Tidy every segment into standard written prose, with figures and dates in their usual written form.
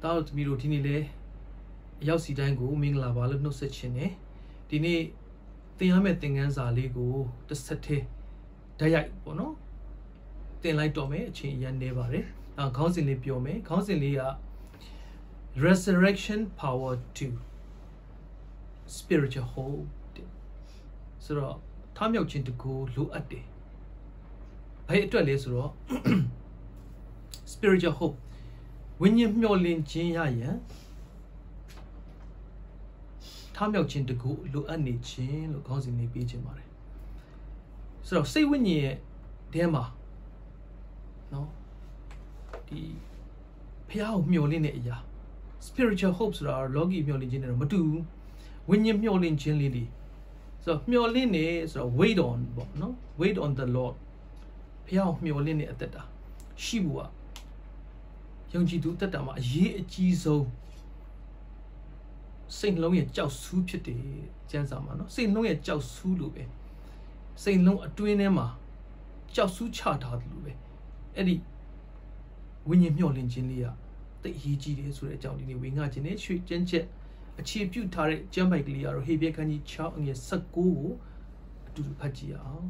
到米罗天嘞，要时间过，明拉巴了弄事情呢，天呢，天下面定安啥哩过，这实体，大家不喏，天来多没，钱也没吧嘞，啊，考试里表没，考试里啊 ，resurrection power to spiritual hope，是咯，他们要进这个路阿的，还这里是咯，spiritual hope。when you meolin chin ya yan tha myeok chin taku lo at ne chin lo khong sin ni pi chin pare so do sai winyin ye de ma no di phaya ko meolin ne aya spiritual hope so da logi meolin chin ne ma tu winyin meolin chin li di so meolin ne so wait on bo no wait on the lord phaya ko meolin ne atat da shi bu a 用基督得到嘛，耶基督，圣龙也叫苏ဖြစ်တယ်ကျမ်းစာမှာနော်聖龍ရဲ့ကြောက်ဆူးလို့ပဲ聖龍အတွင်းထဲမှာကြောက်ဆူးချထားတယ်လို့ပဲအဲ့ဒီဝိညာဉ်မျှော်လင့်ခြင်းလေးကတိတ်အရေးကြီးတယ်ဆိုတဲ့အကြောင်းဒီနေ့ဝေငှခြင်းနဲ့ရွှေကျမ်းချက်အခြေပြုထားတဲ့ကျမ်းပိုက်ကလေးကတော့ဟေဘရဲခန်းကြီး6အငယ်19ကိုအတူတူဖတ်ကြည့်အောင်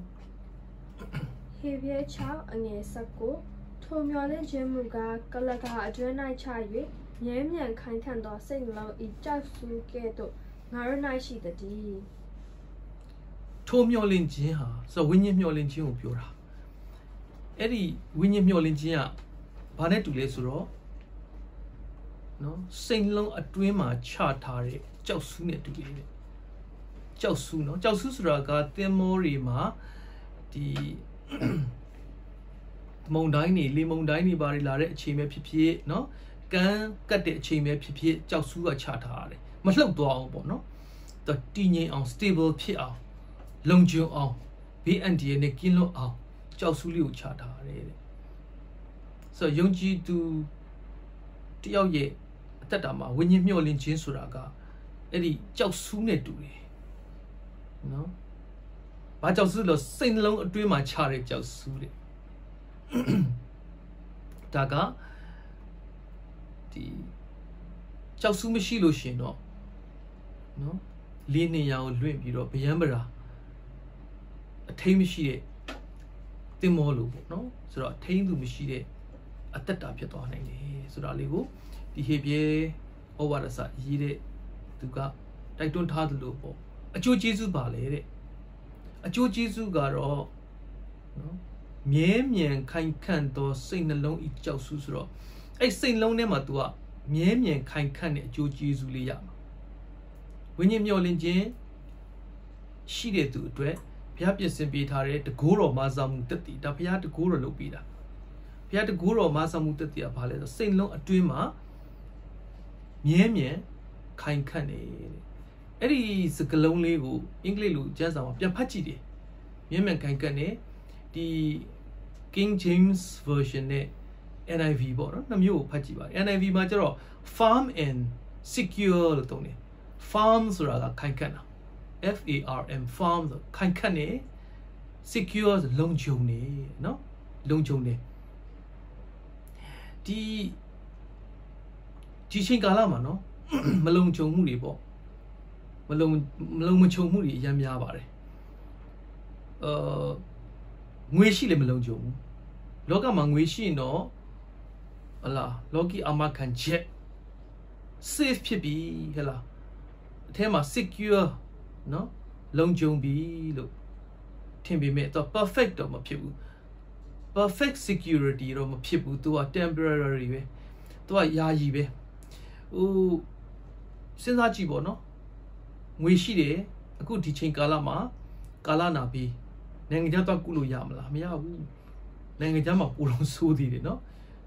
ဟေဘရဲ6အငယ်19ထိုမျော်လင့်ခြင်းမူကားကလကာအတွင်း၌ချ၍မြဲမြံခိုင်ခံ့သောစိတ်နှလုံးဤကြောက်ဆူကဲ့သို့ငါတို့၌ရှိသည်ထိုမျော်လင့်ခြင်းဟာဆိုဝိညာဉ်မျော်လင့်ခြင်းကိုပြောတာအဲ့ဒီဝိညာဉ်မျော်လင့်ခြင်းကဘာနဲ့တူလဲဆိုတော့နော်စိတ်နှလုံးအတွင်းမှာချထားတဲ့ကြောက်ဆူးနဲ့တူတယ်တဲ့ကြောက်ဆူးနော်ကြောက်ဆူးဆိုတာကသင်္ဘောတွေမှာဒီမုန်တိုင်းနေလေမုန်တိုင်းနေပါလာတဲ့အချိန်ပဲဖြစ်ဖြစ်เนาะကန်းကတ်တဲ့အချိန်ပဲဖြစ်ဖြစ်ကြောက်ဆူးကချထားရတယ်မလှုပ်သွားအောင်ပေါ့เนาะတည်ငြိမ်အောင် stable ဖြစ်အောင်လုံခြုံအောင်ဘေးအန္တရာယ်နဲ့ကင်းလွတ်အောင်ကြောက်ဆူးလေးကိုချထားရတယ်တဲ့ဆိုတော့ယုံကြည်သူတယောက်ရဲ့အသက်တာမှာဝိညာဉ်မျှော်လင့်ခြင်းဆိုတာကအဲ့ဒီကြောက်ဆူးနဲ့တူတယ်เนาะဘာကြောက်ဆူးလို့စိတ်နှလုံးအတွင်းမှာချတဲ့ကြောက်ဆူးတဲ့ဒါကဒီကြောက်ဆူးမရှိလို့ရှင်တော့နော်လေးနေရအောင်လွင့်ပြီးတော့ဗျံပရာအထိန်မရှိတဲ့တင်မောလို့ပေါ့နော်ဆိုတော့အထိန်သူမရှိတဲ့အသက်တာဖြစ်သွားနိုင်တယ်ဆိုတာလေးကိုဒီဟေပြဲဩဝါဒစာရေးတဲ့သူကတိုက်တွန်းထားသလိုပေါ့အကျိုးကျေးဇူးပါလေတဲ့အကျိုးကျေးဇူးကတော့နော်မြဲမြံခိုင်ခန့်သောစိတ်နှလုံးဤကြောက်ဆူးဆိုတော့အဲ့စိတ်နှလုံးထဲမှာ तू ကမြဲမြံခိုင်ခန့်တဲ့အကျိုးကျေးဇူးလေးရမှာဝိညာဉ်မျှော်လင့်ခြင်းရှိတဲ့သူအတွက်ဘုရားပြင်ဆင်ပေးထားတဲ့တကိုးတော်မာစာမှုတက်တည်ဒါဘုရားတကိုးတော်လုပ်ပေးတာဘုရားတကိုးတော်မာစာမှုတက်တည်ကဘာလဲဆိုစိတ်နှလုံးအတွင်းမှာမြဲမြံခိုင်ခန့်နေအဲ့ဒီစကားလုံးလေးကိုအင်္ဂလိပ်လိုကျမ်းစာမှာပြန်ဖတ်ကြည့်တယ်မြဲမြံခိုင်ခန့်နေဒီ King James version နဲ့ NIV ပေါ့နော်နှစ်မျိုးကိုဖတ်ကြည့်ပါ NIV မှာကျတော့ firm and secure လို့သုံးတယ် firm ဆိုတာကခိုင်ခန့်တာ FARM firm ဆိုခိုင်ခန့်နေ secure ဆိုလုံခြုံနေနော်လုံခြုံနေဒီချိန်ကာလမှာနော်မလုံခြုံမှုတွေပေါ့မလုံမခြုံမှုတွေအများများပါတယ်ငွေရှိလည်းမလုံခြုံဘူးလောကမှာငွေရှိရင်တော့ဟလာလောကီအမခံချက် safe ဖြစ်ပြီဟလာအထဲမှာ secure နော်လုံခြုံပြီလို့ထင်ပေမဲ့တော့ perfect တော့မဖြစ်ဘူး perfect security တော့မဖြစ်ဘူးသူက temporary ပဲသူကယာယီပဲဟိုစဉ်းစားကြည့်ပေါ့နော်ငွေရှိတယ်အခုဒီချိန်ကာလမှာကာလနာပြီးနိုင်ငံခြားတော့ကုလို့ရမလားမရဘူးနိုင်ငံခြားမှာပိုလုံးဆိုးသေးတယ်နော်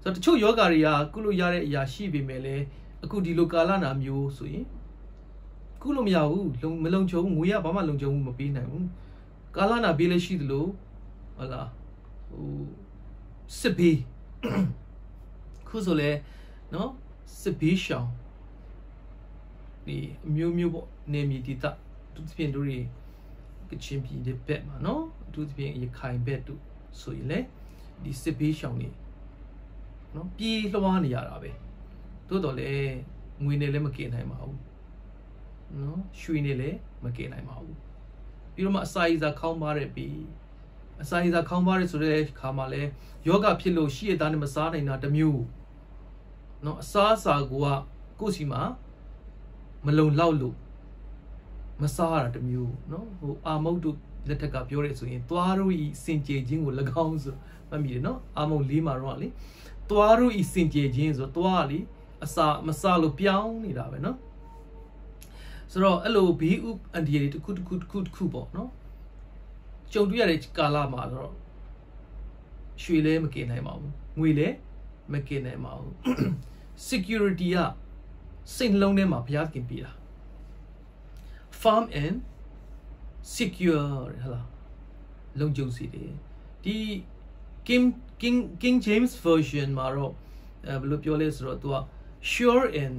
ဆိုတော့တချို့ယောဂါတွေကကုလို့ရတဲ့အရာရှိပေမဲ့လည်းအခုဒီလိုကာလနာမျိုးဆိုရင်ကုလို့မရဘူးမလုံခြုံငွေရဘာမှလုံခြုံမှုမပေးနိုင်ဘူးကာလနာပေးလည်းရှိသလိုဟုတ်လားဟိုစစ်ဘေးခုဆိုလဲနော်စစ်ဘေးရှောင်ဒီမျိုးမျိုးပေါ့နေမီတီတာသူပြင်တို့တွေကချင်းပြည်တဲ့ဘက်မှာနော်သူပြင်ရခိုင်ဘက်တို့ဆိုရင်လေဒီစစ်ဘေးရှောင်နေနော်ပြေးလွှားနေရတာပဲသူ သို့တော်လည်းငွေနဲ့လည်းမကင်နိုင်ပါဘူးနော်ရွှေနဲ့လည်းမကင်နိုင်ပါဘူးပြီးတော့မှအစာရည်စာခေါင်းပါတဲ့ပြီးအစာရည်စာခေါင်းပါတဲ့ဆိုတဲ့ခါမှာလဲယောဂဖြစ်လို့ရှိရသားနဲ့မစားနိုင်တာတစ်မျိုးနော်အစားအစာကိုစီမှာမလုံလောက်လို့မစားရတာတစ်မျိုးနော်ဟိုအာမုတ်တို့လက်ထက်ကပြောရဲဆိုရင်သွားတို့ဤစင်ကြယ်ခြင်းကို၎င်းဆိုမှတ်မိတယ်နော်အာမုတ်၄မှာတော့လေသွားတို့ဤစင်ကြယ်ခြင်းဆိုသွားလေအစာမစားလို့ပြောင်းနေတာပဲနော်ဆိုတော့အဲ့လိုဘေးဥအန်ဒီရီတစ်ခုပေါ့နော်ကြုံတွေ့ရတဲ့ကာလမှာဆိုတော့ရွှေလည်းမကင်နိုင်ပါဘူးငွေလည်းမကင်နိုင်ပါဘူး security ကစိတ်လုံးထဲမှာဘုရားခင်ပြတာ farm and secure ဟလားလုံခြုံစီတယ်ဒီ King James version မှာတော့ဘယ်လိုပြောလဲဆိုတော့သူက sure and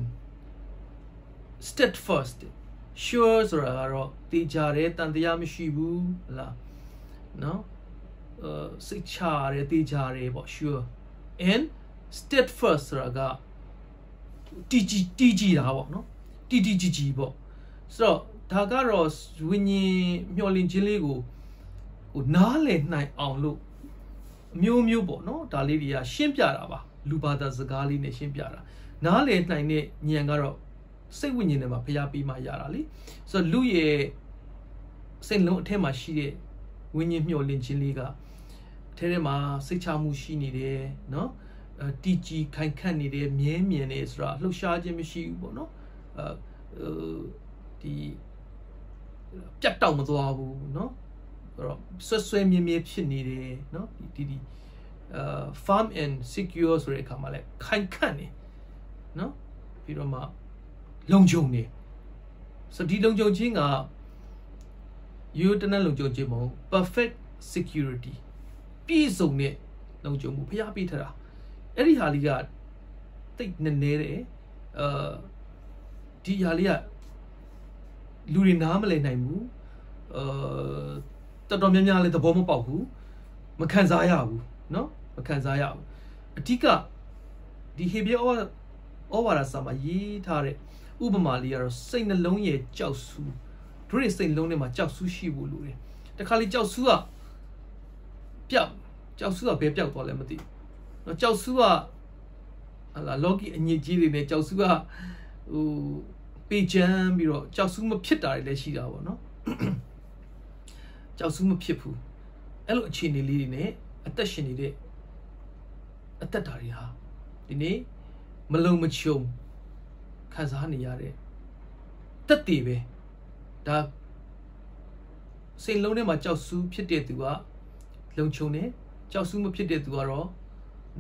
steadfast sure ဆိုတာကတော့တေချာတယ်တန်တရားမရှိဘူးဟလားနော်စိတ်ချတယ်တေချာတယ်ပေါ့ sure and steadfast ဆိုတာကတီကြီးတာပေါ့နော်တီကြီးပေါ့ဆိုတော့ဒါကတော့ဝိညာဉ်မျှော်လင့်ခြင်းလေးကိုဟိုနားလည်နိုင်အောင်လို့မျိုးပေါ့နော်ဒါလေးတွေကရှင်းပြတာပါလူဘာသာစကားလေးနဲ့ရှင်းပြတာနားလည်နိုင်တဲ့ဉာဏ်ကတော့စိတ်ဝိညာဉ်ထဲမှာဖျားပြီးမှရတာလေဆိုတော့လူရဲ့စိတ်လုံးအထက်မှာရှိတဲ့ဝိညာဉ်မျှော်လင့်ခြင်းလေးကအထဲမှာစိတ်ချမှုရှိနေတယ်နော်တီကြီးခိုင်ခန့်နေတယ်မြဲမြံနေဆိုတာလှုပ်ရှားခြင်းမရှိဘူးပေါ့နော်ဒီပြတ်တောက်မသွားဘူးเนาะအဲ့တော့ဆွဲမြဲဖြစ်နေတယ်เนาะဒီ farm and secure ဆိုတဲ့အခါမှာလဲခိုင်ခန့်နေเนาะပြီးတော့မှလုံခြုံနေဆိုဒီလုံခြုံခြင်းကယူတနလုံခြုံခြင်းမဟုတ် perfect security ပြည့်စုံတဲ့လုံခြုံမှုဖျားပေးထားတာအဲ့ဒီဟာလေးကတိတ်နေတယ်ဒီဟာလေးကလူတွေနားမလည်နိုင်ဘူးတော်တော်များများလည်းသဘောမပေါက်ဘူးမခံစားရဘူးเนาะမခံစားရဘူးအဓိကဒီဟေဘရဲဩဝါဒစာမှာရေးထားတဲ့ဥပမာလေးကတော့စိတ်နှလုံးရဲ့ကြောက်ဆူတို့ရဲ့စိတ်နှလုံးထဲမှာကြောက်ဆူရှိဖို့လိုတယ်တခါလေကြောက်ဆူကပျောက်ကြောက်ဆူကဘယ်ပျောက်သွားလဲမသိဘူးเนาะကြောက်ဆူကဟာလာလော်ကီအညစ်အကြေးတွေနဲ့ကြောက်ဆူကဟိုပေးချမ်းပြီးတော့ကြောက်ဆူးမဖြစ်တာတွေလည်းရှိတာပေါ့နော်ကြောက်ဆူးမဖြစ်ဘူးအဲ့လိုအခြေအနေလေးတွေနဲ့အသက်ရှင်နေတဲ့အသက်တာတွေဟာဒီနေ့မလုံမချုံခံစားနေရတဲ့တက်တည်ပဲဒါစိတ်လုံးထဲမှာကြောက်ဆူးဖြစ်တဲ့သူကလုံချုံနေကြောက်ဆူးမဖြစ်တဲ့သူကတော့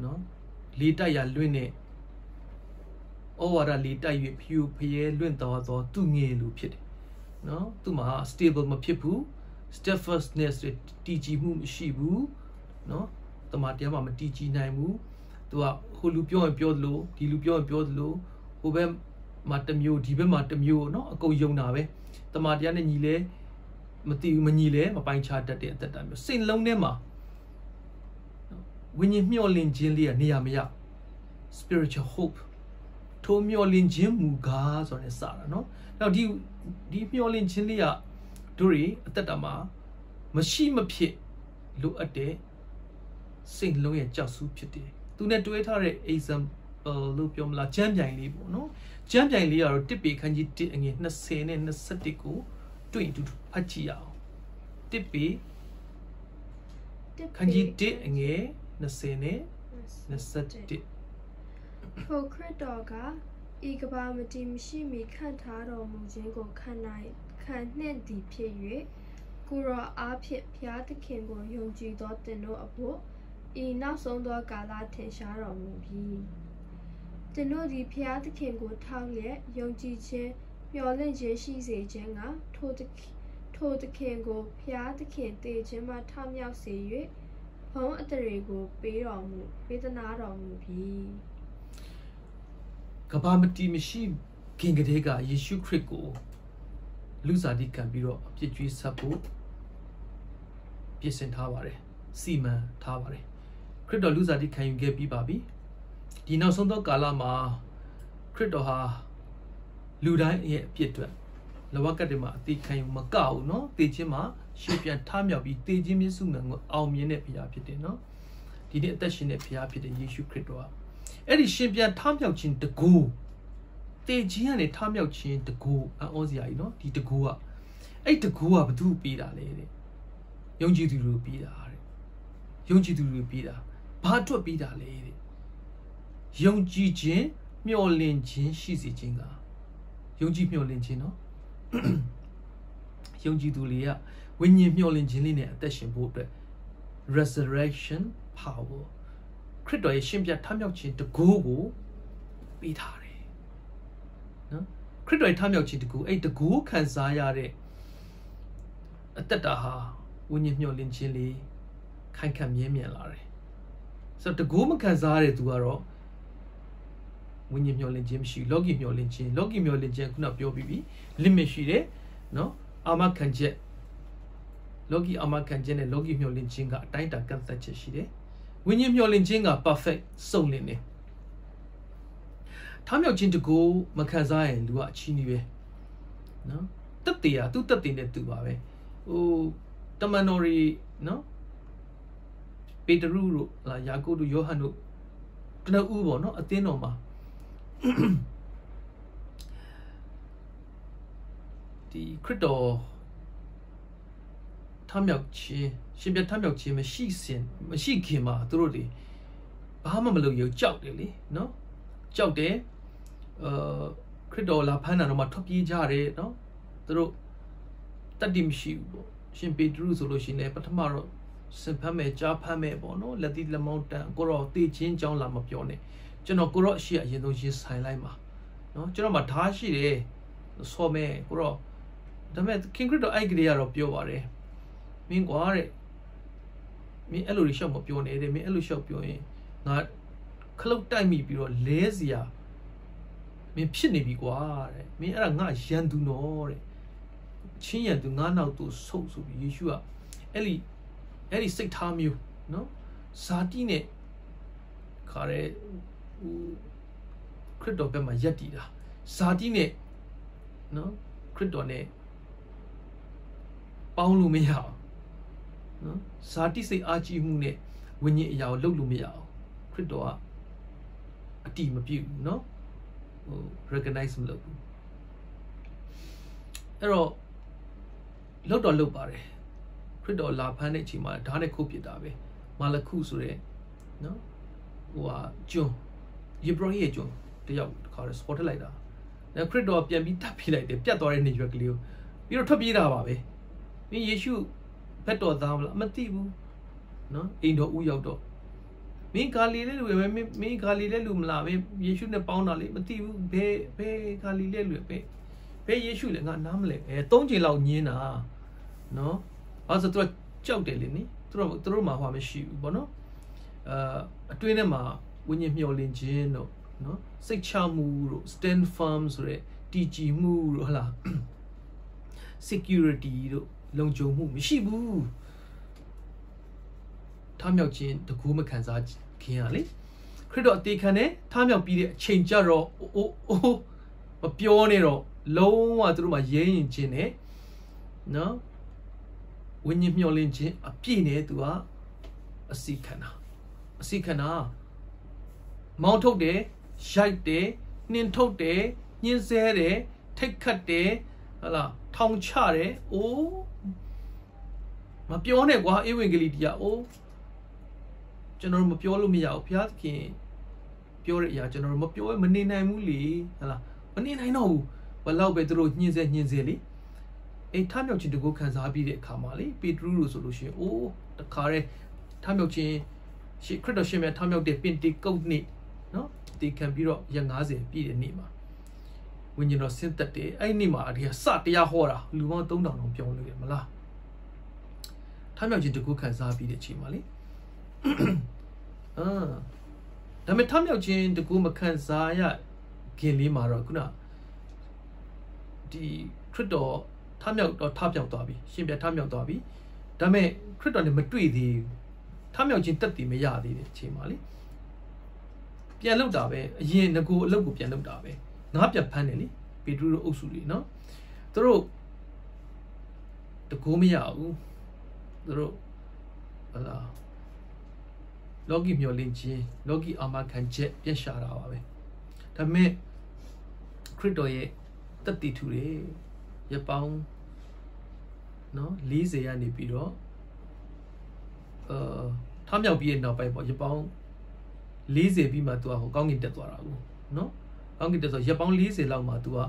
နော်လေးတိုက်ရလွင့်နေဩဝါဒလေးတိုက်၍ဖြူဖျဲလွင့်တော်သောသူငယ်လူဖြစ်တယ်နော်သူမှာ stable မဖြစ်ဘူး steadfastness တည်ကြည်မှုမရှိဘူးနော်တမန်တရားမှာမတည်ကြည်နိုင်ဘူးသူကဟိုလူပြောရင်ပြောသလိုဒီလူပြောရင်ပြောသလိုဟိုဘက်မှာတစ်မျိုးဒီဘက်မှာတစ်မျိုးနော်အကုန်ယုံတာပဲတမန်တရားနဲ့ညီလဲမတည်ဘူးမညီလဲမပိုင်ခြားတတ်တဲ့အသက်တာမျိုးစိတ်လုံးထဲမှာဝိညာဉ်မျှော်လင့်ခြင်းလေးကနေရာမရ spiritual hope ထိုမျှော်လင့်ခြင်းမူကားဆိုတဲ့စတာเนาะနောက်ဒီမျှော်လင့်ခြင်းလေးကတို့တွေအသက်တာမှာမရှိမဖြစ်လိုအပ်တဲ့စိတ်လုံးရဲ့ကြောက်ဆူးဖြစ်တယ်သူနဲ့တွဲထားတဲ့ example လို့ပြောမလားကျမ်းပြိုင်လေးပေါ့เนาะကျမ်းပြိုင်လေးကတော့တစ်ပေခန်းကြီး1အငယ်20နဲ့21ကိုတွေ့တူဖတ်ကြည့်အောင်တစ်ပေခန်းကြီး1အငယ်20နဲ့21ထိုခရစ်တော်ကဤကဘာမတိမရှိမီခန့်ထားတော်မူခြင်းကိုခံနှင့်သည်ဖြစ်၍ကိုရောအားဖြင့်ဘုရားသခင်ကိုယုံကြည်သောသင်တို့အဖို့ဤနောက်ဆုံးသောကာလထင်ရှားတော်မူပြီသင်တို့သည်ဘုရားသခင်ကိုထောက်လျက်ယုံကြည်ခြင်းမျှော်လင့်ခြင်းရှိစေခြင်းကထိုသခင်ကိုဘုရားသခင်တည်ခြင်းမှထမြောက်စေ၍ဘုန်းအတရေကိုပေးသနာတော်မူပြီကဘာမတိမရှိခင်ကတည်းကယေရှုခရစ်ကိုလူစားတိခံပြီးတော့အပြစ်ကြွေးဆက်ဖို့ပြင်ဆင်ထားပါတယ်စီမံထားပါတယ်ခရစ်တော်လူစားတိခံယူခဲ့ပြီးပါပြီဒီနောက်ဆုံးသောကာလမှာ ခရစ်တော်ဟာလူတိုင်းရဲ့အဖြစ်အတွက်လဝကတ်တွေမှာအသေးခံယူမကောက်ဘူးနော်တေခြင်းမှာရှင်ပြန်ထမြောက်ပြီးတေခြင်းမြစ်စုငံကိုအောင်မြင်တဲ့ဘုရားဖြစ်တယ်နော်ဒီနေ့အသက်ရှင်တဲ့ဘုရားဖြစ်တဲ့ယေရှုခရစ်တော်ကအဲ့ဒီရှင်ပြန်ထမြောက်ခြင်းတကူတေခြင်းကနေထမြောက်ခြင်းတကူအောစရာကြီးနော်ဒီတကူကအဲ့တကူကဘသူပေးတာလဲတဲ့ယုံကြည်သူတွေပေးတာတဲ့ယုံကြည်သူတွေပေးတာဘာအတွက်ပေးတာလဲတဲ့ယုံကြည်ခြင်းမျှော်လင့်ခြင်းရှိစေခြင်းကယုံကြည်မျှော်လင့်ခြင်းနော်ယုံကြည်သူတွေကဝိညာဉ်မျှော်လင့်ခြင်းလေးနဲ့အသက်ရှင်ဖို့အတွက် resurrection power ခရစ်တော်ရဲ့ရှင်ပြန်ထမြောက်ခြင်းတကူကိုပေးထားတယ်နော်ခရစ်တော်ရဲ့ထမြောက်ခြင်းတကူအဲ့တကူခံစားရတဲ့အသက်တာဟာဝိညာဉ်မျှော်လင့်ခြင်းလေးခိုင်ခံ့မြဲမြံလာတယ်ဆိုတော့တကူမခံစားရတဲ့သူကတော့ဝိညာဉ်မျှော်လင့်ခြင်းမရှိလောကီမျှော်လင့်ခြင်းလောကီမျှော်လင့်ခြင်းခုနပြောပြီးပြီ limit ရှိတယ်နော်အာမခံချက်လောကီအာမခံချက်နဲ့လောကီမျှော်လင့်ခြင်းကအတိုင်းအတာကန့်သတ်ချက်ရှိတယ်ဝိညာဉ်မျှော်လင့်ခြင်းက perfect စုံလင်တယ်ထားမြောက်ခြင်းတကူမခံစားရင်လူကအချီးနှီးပဲနော်တက်တည်သူတက်တည်နဲ့သူပါပဲဟိုတမန်တော်တွေနော်ပေတရုတို့လာယာကုပ်တို့ယောဟန်တို့တနအူးပေါ့နော်အသင်းတော်မှာဒီခရစ်တော်ထမြောက်ခြင်းရှင်ပြန်ထမြောက်ခြင်းမရှိခင်မှာသူတို့တွေဘာမှမလုပ်ရကြောက်တယ်လေနော်ကြောက်တယ်ခရစ်တော်လာဖမ်းတာတော့မှထွက်ပြေးကြတယ်နော်သူတို့တတ်တည်မရှိဘူးပေါ့ရှင်ပေတရုဆိုလို့ရှိရင်ပထမတော့စင်ဖမ်းမယ်ကြားဖမ်းမယ်ပေါ့နော်လက်သီးလက်မောင်းတန်ကိုတော့တေချင်းကြောင်းလာမပြောနဲ့ကျွန်တော်ကိုတော့အရှိအရင်ဆုံးရေးဆိုင်လိုက်မှာနော်ကျွန်တော်မှဓာတ်ရှိတယ်ဆော်မယ်ကိုတော့ဒါပေမဲ့ခင်ခရစ်တော်အဲ့ကလေးကတော့ပြောပါတယ်မင်းကွာတဲ့မင်းအဲ့လိုရှောက်မပြောနဲ့တဲ့မင်းအဲ့လိုရှောက်ပြောရင်ငါခလုတ်တိုက်မိပြီးတော့လဲစရာမင်းဖြစ်နေပြီကွာတဲ့မင်းအဲ့ဒါငါရန်သူနော်တဲ့ချင်းရန်သူငါနောက်သူဆုပ်ဆိုပြီးယေရှုကအဲ့ဒီစိတ်ထားမျိုးနော်ဇာတိနဲ့ခါရဲခရစ်တော်ဘက်မှာယက်တည်တာဇာတိနဲ့နော်ခရစ်တော်နဲ့ပေါင်းလို့မရအောင်နော်ဇာတိစိတ်အားကြီးမှုနဲ့ဝိညာဉ်အရာကိုလုပ်လို့မရအောင်ခရစ်တော်ကအတိမပြုဘူးနော်ဟို recognize မလုပ်ဘူးအဲ့တော့လုပ်ပါတယ်ခရစ်တော်လာဖမ်းတဲ့အချိန်မှာဓာတ်နဲ့ခုတ်ပစ်တာပဲမာလခုဆိုတဲ့နော်ဟိုဟာကျွန်းယေဘရဟိရဲ့ကျွန်းတယောက်ခါရ spot လိုက်တာနောက်ခရစ်တော်ပြန်ပြီးတပ်ပြလိုက်တယ်ပြတ်သွားတဲ့နေရွက်ကလေးကိုပြီးတော့ထွက်ပြေးတာပါပဲမင်းယေရှုဘက်တော်သားမလားမသိဘူးနော်အိမ်တော်ဦးရောက်တော့မင်းဂါလိလဲလူပဲမင်းဂါလိလဲလူမလားမင်းယေရှုနဲ့ပေါင်းတာလေမသိဘူးဘယ်ဂါလိလဲလူပဲဘယ်ယေရှုလဲငါနားမလဲ၃ချိန်လောက်ညင်းတာနော်အဲ့ဆိုသူကကြောက်တယ်လေနိသူတို့မှာဟောမရှိဘူးပေါ့နော်အတွင်းထဲမှာဝိညာဉ်မျှော်လင့်ခြင်းတို့နော်စိတ်ချမှုတို့ stand firm ဆိုတဲ့တည်ကြည်မှုတို့ဟုတ်လား security တို့လုံခြုံမှုမရှိဘူးထားမြောက်ခြင်းတကူမခံစားခင်ရလေခရစ်တော်အသေးခံနဲ့ထားမြောက်ပြီးတဲ့အချိန်ကြတော့မပြောနဲ့တော့လုံးဝသူတို့မှာရဲရင်ခြင်းနဲ့နော်ဝိညာဉ်မျှော်လင့်ခြင်းအပြည့်နဲ့သူကအစီခံတာမောင်းထုတ်တယ်ရိုက်တယ်နှင်ထုတ်တယ်ညှင်းဆဲတယ်ထိတ်ခတ်တယ်ဟုတ်လားထောင်ချတယ်မပြောနဲ့ကွာဧဝံဂေလိတရားကျွန်တော်မပြောလို့မရဘူးဘုရားသခင်ပြောတဲ့အရာကျွန်တော်မပြောမနေနိုင်ဘူးလေဟုတ်လားမနေနိုင်တော့ဘူးဘယ်လောက်ပဲသူတို့ညှင်းဆဲလေထမြောက်ခြင်းတကူခံစားပြီးတဲ့အခါမှာလေပေတရုလို့ဆိုလို့ရှိရင်တခါတည်းထမြောက်ခြင်းရှေ့ခရစ်တော်ရှင်မြတ်ထမြောက်တဲ့ပင်တေကုတ်နေ့နော်တေခံပြီးတော့ရက်90ပြည့်တဲ့နေ့မှာဝိညာဉ်တော်ဆင်းသက်တယ်အဲ့နေ့မှာဒီကစတရားဟောတာလူပေါင်း3000တောင်ပြောင်းလို့ရမလားထမြောက်ခြင်းတကူခံစားပြီးတဲ့အချိန်မှာလေဒါပေမဲ့ထမြောက်ခြင်းတကူမခံစားရခင်လေးမှာတော့ခုနဒီခရစ်တော်ထမြောက်တော့ထမြောက်သွားပြီရှင်ပြထမြောက်သွားပြီဒါပေမဲ့ခရစ်တော်နဲ့မတွေ့သေးဘူးထမြောက်ခြင်းတက်တည်မရသေးတဲ့အချိန်မှာလေ ပြန်လောက်တာပဲအရင်ငကိုအလုပ်ကိုပြန်လောက်တာပဲငါပြန်ဖမ်းတယ်လေပေထရုတို့အုပ်စုတွေနော်သူတို့တကိုးမရဘူးသူတို့ဟလာလောကီမျောလင်းခြင်းလောကီအာမခံချက်ပြက်ရှာတာပါပဲဒါပေမဲ့ခရစ်တော်ရဲ့တတ်တည်ထူတွေရပောင်းနော်40ကနေပြီးတော့ထားမြောက်ပြီးတဲ့နောက်ပိုင်းပေါ့ရပောင်း40ပြီးမှသူကဟိုကောင်းကင်တက်သွားတာကိုနော်ကောင်းကင်တက်ဆိုရပောင်း40လောက်မှသူက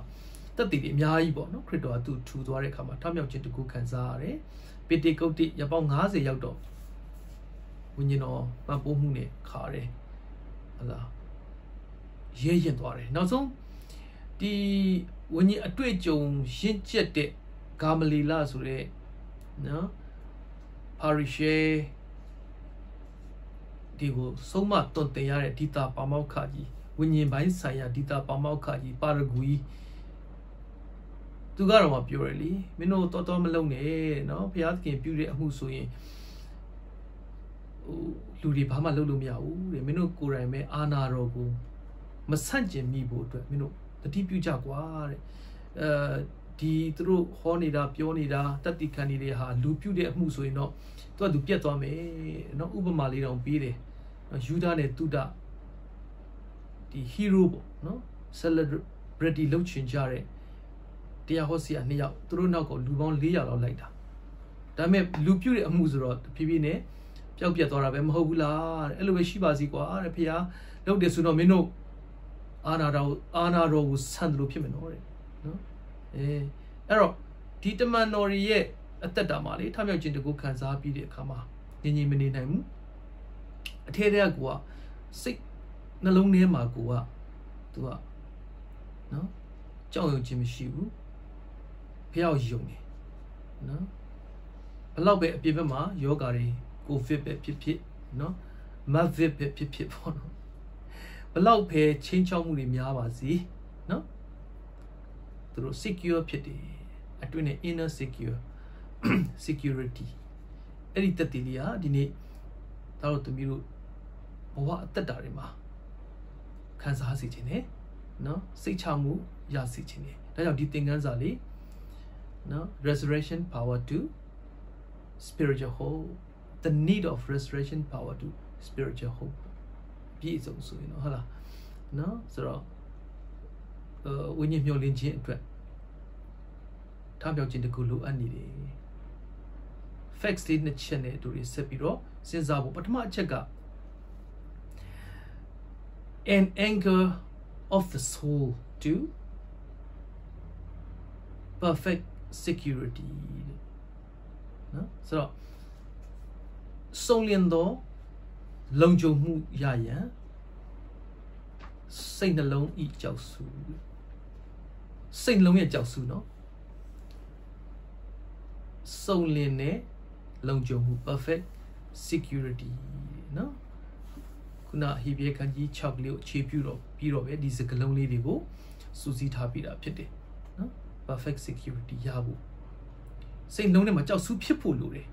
တက်တည်တွေအများကြီးပေါ့နော်ခရစ်တော်ကသူထူသွားတဲ့အခါမှာထားမြောက်ခြင်းတကူခံစားရတယ်ပေတေကုတ်တိရပောင်း90ရောက်တော့ဝိညာဉ်တော်ပံ့ပိုးမှုနဲ့ခါတယ်ဟလာရဲရင်သွားတယ်နောက်ဆုံးဒီဝိညာဉ်အတွေ့အကြုံရင့်ကျက်တဲ့ဂါမလီလာဆိုတဲ့နော်ပါရီရှေဒီကိုဆုံးမတွန်တင်ရတဲ့ဒီတာပါမောက်ခကြီးဝိညာဉ်ပိုင်းဆိုင်ရာဒီတာပါမောက်ခကြီးပါရဂူကြီးသူကတော့မပြောရလေမင်းတို့တော်တော်မလုံးနဲ့နော်ဘုရားသခင်ပြုတဲ့အမှုဆိုရင်လူတွေဘာမှလုပ်လို့မရဘူးတဲ့မင်းတို့ကိုယ်တိုင်ပဲအာနာတော်ကိုမဆန့်ကျင်မိဖို့အတွက်မင်းတို့တတိပြုကြကွာတဲ့ဒီသူတို့ဟောနေတာပြောနေတာတတိခံနေတွေဟာလူပြုတဲ့အမှုဆိုရင်တော့သူပြတ်သွားမယ်နော်ဥပမာလေးတောင်ပေးတယ်ယူဒာနဲ့တုဒဒီ hero ပေါ့နော် celebrity လုပ်ချင်ကြတဲ့တရားဟောဆရာ2ယောက်သူတို့နောက်ကလူပေါင်း400လောက်လိုက်တာဒါပေမဲ့လူပြုတဲ့အမှုဆိုတော့ဖြည်းဖြည်းနဲ့ပျောက်ပြတ်သွားတာပဲမဟုတ်ဘူးလားတဲ့အဲ့လိုပဲရှိပါစီကွာတဲ့ဖေဟာလုပ်တယ်ဆိုတော့မင်းတို့အာနာတော်ကိုဆန်တယ်လို့ဖြစ်မယ်နော်တဲ့နော်အဲ့တော့ဒီတမန်တော်ရဲ့အသက်တာမှာလေထမြောက်ခြင်းတကူခံစားပြီးတဲ့အခါမှာငြင်းငြင်းမနေနိုင်ဘူးအထဲထဲကစိတ်နှလုံးထဲမှာသူကနော်ကြောက်ရွံ့ခြင်းမရှိဘူးဖျောက်ယုံနေနော်ဘလောက်ပဲအပြစ်ဘက်မှာယောဂါတွေကိုဗစ်ပဲဖြစ်နော်မတ်ဗစ်ပဲဖြစ်ပေါ့နော်ဘလောက်ပဲချင်းချောက်မှုတွေများပါစေနော်သူတို့ secure ဖြစ်တယ်အတွင်းနဲ့ inner security အဲ့ဒီတက်တည်လေးဟာဒီနေ့ဒါတို့သူမျိုးတို့ဘဝအသက်တာတွေမှာခံစားစေခြင်းနဲ့နော်စိတ်ချမှုရစေခြင်းနဲ့ဒါကြောင့်ဒီသင်ခန်းစာလေးနော် resurrection power to spiritual hope the need of resurrection power to spiritual hope ပြည့်စုံဆိုရင်တော့ဟုတ်လားနော်ဆိုတော့ဝိညာဉ်မျှော်လင့်ခြင်းအတွက်ထားပြောက်ခြင်းတကူလိုအပ်နေတယ် facts တွေနှစ်ချက်နဲ့တို့တွေဆက်ပြီးတော့စဉ်းစားဖို့ပထမအချက်က an anchor of the soul to perfect security နော်ဆိုတော့စုံလင်သောလုံခြုံမှုရရန်စိတ်နှလုံးဤကြောက်စုစိတ်နှလုံးရဲ့ကြောက်စုနော်စုံလင်တဲ့လုံခြုံမှု perfect security နော်ခုနဟေဘရဲခန်းကြီး6လေးကိုအခြေပြုတော့ပြီးတော့ပဲဒီစကားလုံးလေးတွေကိုစူးစီးထားပြီးတာဖြစ်တယ်နော် perfect security ရဖို့စိတ်လုံးထဲမှာကြောက်စုဖြစ်ဖို့လိုတယ်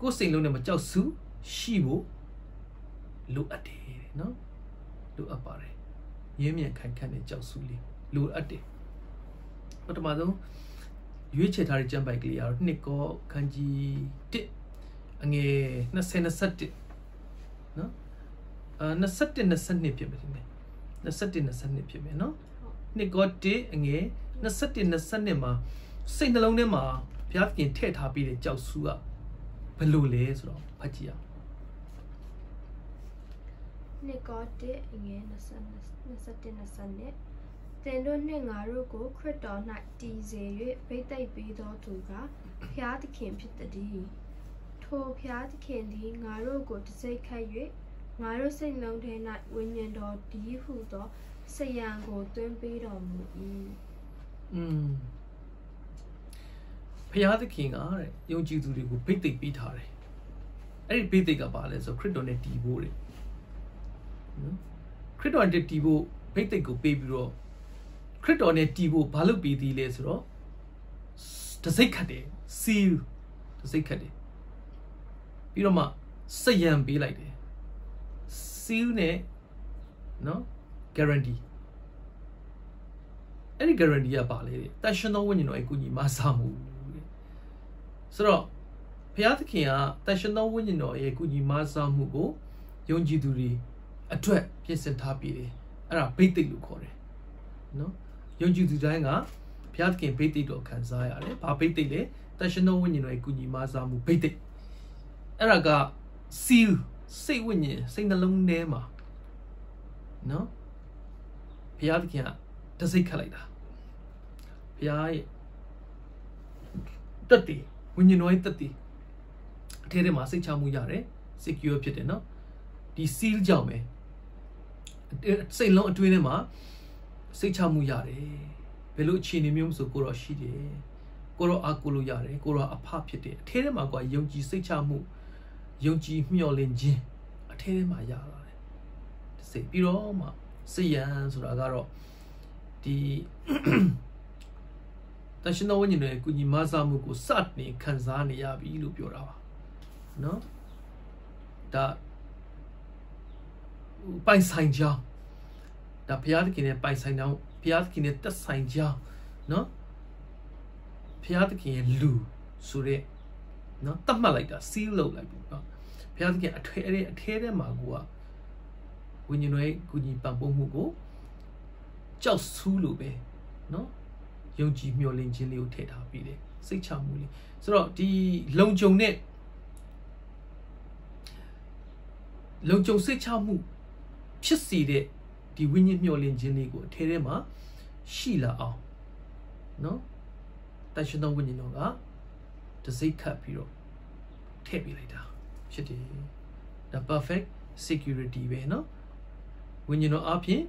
ကိုယ်စိတ်လုံးထဲမှာကြောက်စုရှိဖို့လိုအပ်တယ်နော်လိုအပ်ပါတယ်ရင်းမြစ်ခိုင်ခန့်တဲ့ကြောက်စုလေးလိုအပ်တယ်ပထမဆုံးရွေးချယ်ထားတဲ့ကျမ်းပိုက်ကလေးကတော့နှစ်ကောခန်းကြီး1အငယ်20-21နော်21-22ဖြစ်မယ်ဒီနေ့21-22ဖြစ်မယ်နော်နှစ်ကော1အငယ်21-22မှာစိတ်နှလုံးထဲမှာဘုရားသခင်ထည့်ထားပြီးတဲ့ကြောက်စုကဘယ်လိုလဲဆိုတော့ဖတ်ကြည့်အောင်နှစ်ကော1အငယ်21-22သင်တို့နှင့်ငါတို့ကိုခရစ်တော်၌တည်စေ၍ဗိသိက်ပေးသောသူကဘုရားသခင်ဖြစ်သည်ထိုဘုရားသခင်သည်ငါတို့ကိုတစိတ်ခတ်၍ငါတို့စိတ်လုံးထဲ၌ဝိညာဉ်တော်တည်ဟုသောစရံကိုသွင်းပေးတော်မူ၏ဘုရားသခင်ကတဲ့ယုံကြည်သူတွေကိုဗိသိက်ပေးထားတယ်အဲ့ဒီဗိသိက်ကဘာလဲဆိုခရစ်တော်နဲ့တည်ဖို့တဲ့နော်ခရစ်တော်နဲ့တည်ဖို့ဗိသိက်ကိုပေးပြီးတော့ခရစ်တော်နဲ့တည်ဖို့ဘာလို့ပေးသေးလဲဆိုတော့တစိတ်ခတ်တယ် seal တစိတ်ခတ်တယ်ပြီးတော့မှစရံပေးလိုက်တယ် seal နဲ့ နော် guarantee အဲ့ဒီ guarantee ကပါလေတန်ရှင်သောဝိညာဉ်တော်ရဲ့ကုညီမဆာမှုဆိုတော့ဘုရားသခင်ကတန်ရှင်သောဝိညာဉ်တော်ရဲ့ကုညီမဆာမှုကိုယုံကြည်သူတွေအတွက်ပြင်ဆင်ထားပြီးတယ်အဲ့ဒါဘိသိက်လို့ခေါ်တယ်နော်ယုံကြည်သူတိုင်းကဘုရားသခင်ဘိသိက်တော်ခံစားရတယ်ဘာဘိသိက်လဲတန်ရှင်သောဝိညာဉ်တော်ရဲ့ကုညီမဆာမှုဘိသိက်အဲ့ဒါက seal စိတ်ဝိညာဉ်စိတ်နှလုံးထဲမှာနော်ဘုရားသခင်ကတစိတ်ခတ်လိုက်တာဘုရားရဲ့တက်တည်ဝိညာဉ်တော်ရဲ့တက်တည်အထဲထဲမှာစိတ်ချမှုရတယ် secure ဖြစ်တယ်နော်ဒီ seal ကြောင့်ပဲစိတ်လုံးအတွင်းထဲမှာစိတ်ချမှုရတယ်ဘယ်လိုအခြေအနေမျိုးဆိုကိုတော့ရှိတယ်ကိုတော့အားကိုလို့ရတယ်ကိုတော့အဖဖြစ်တယ်အထဲထဲမှာကွာယုံကြည်စိတ်ချမှုယုံကြည်မျှော်လင့်ခြင်းအထဲထဲမှာရလာတယ်စိတ်ပြီးတော့မှစိတ်ရန်ဆိုတာကတော့ဒီတန်ရှင်တော်ဝိညာဉ်ရဲ့ကုညီမဆာမှုကိုစတင်ခံစားနေရပြီလို့ပြောတာပါနော်ဒါပိုင်ဆိုင်ကြောင်းဒါဘုရားသခင်ရဲ့ပိုင်ဆိုင်ကြောင်းဘုရားသခင်ရဲ့တက်ဆိုင်ကြောင်းနော်ဘုရားသခင်ရဲ့လူဆိုတဲ့နော်တတ်မှတ်လိုက်တာ seal လုပ်လိုက်ပြီနော်ဘုရားသခင်အထဲထဲမှာကိုကဝိညာဉ်တော်ရဲ့ကုညီပံ့ပိုးမှုကိုကြောက်ဆူးလို့ပဲနော်ယုံကြည်မျှော်လင့်ခြင်းလေးကိုထည့်ထားပြီးတယ်စိတ်ချမှုလေးဆိုတော့ဒီလုံခြုံစိတ်ချမှုဖြစ်စေတဲ့ဒီဝိညာဉ်မျှော်လင့်ခြင်းလေးကိုအထဲထဲမှာရှိလာအောင်နော်တန်ရှင်သောဝိညာဉ်တော်ကတစိတ်ခတ်ပြီးတော့ထည့်ပေးလိုက်တာဖြစ်တယ်ဒါ perfect security ပဲနော်ဝိညာဉ်တော်အပြင်